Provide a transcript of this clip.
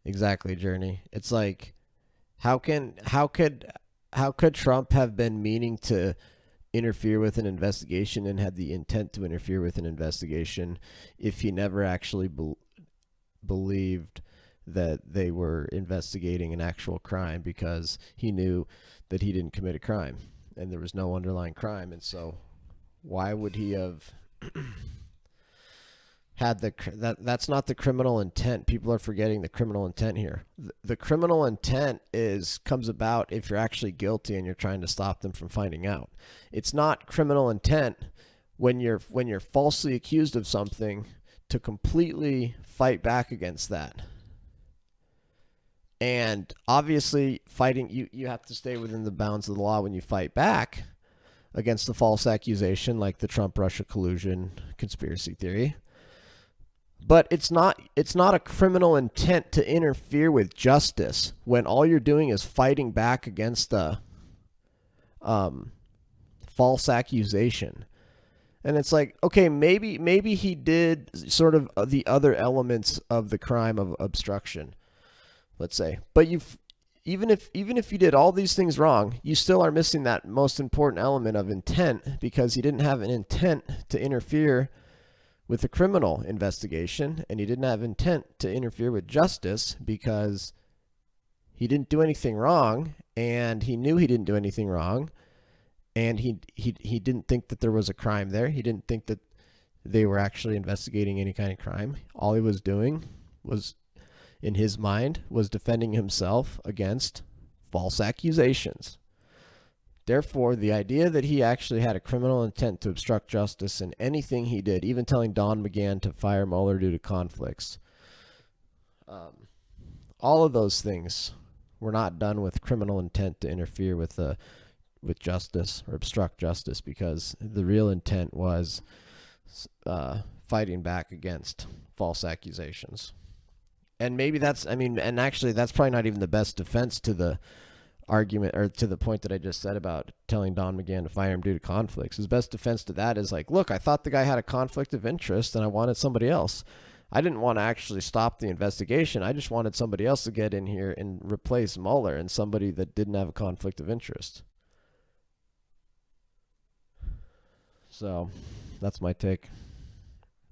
Exactly, Journey. It's like how could Trump have been meaning to interfere with an investigation and had the intent to interfere with an investigation if he never actually believed that they were investigating an actual crime, because he knew that he didn't commit a crime and there was no underlying crime. And so why would he have had that's not the criminal intent. People are forgetting the criminal intent here. The criminal intent is comes about if you're actually guilty and you're trying to stop them from finding out. It's not criminal intent when you're falsely accused of something to completely fight back against that. And obviously fighting, you have to stay within the bounds of the law when you fight back against the false accusation, like the Trump Russia collusion conspiracy theory. But it's not a criminal intent to interfere with justice when all you're doing is fighting back against a false accusation. And it's like, okay, maybe he did sort of the other elements of the crime of obstruction, let's say. But even if you did all these things wrong, you still are missing that most important element of intent, because he didn't have an intent to interfere with a criminal investigation, and he didn't have intent to interfere with justice because he didn't do anything wrong, and he knew he didn't do anything wrong, and he didn't think that there was a crime there. He didn't think that they were actually investigating any kind of crime. All he was doing was, in his mind, was defending himself against false accusations. Therefore, the idea that he actually had a criminal intent to obstruct justice in anything he did, even telling Don McGahn to fire Mueller due to conflicts, all of those things were not done with criminal intent to interfere with justice or obstruct justice, because the real intent was fighting back against false accusations. And maybe and actually that's probably not even the best defense to the argument, or to the point that I just said about telling Don McGahn to fire him due to conflicts. His best defense to that is like, look, I thought the guy had a conflict of interest and I wanted somebody else. I didn't want to actually stop the investigation. I just wanted somebody else to get in here and replace Mueller, and somebody that didn't have a conflict of interest. So that's my take.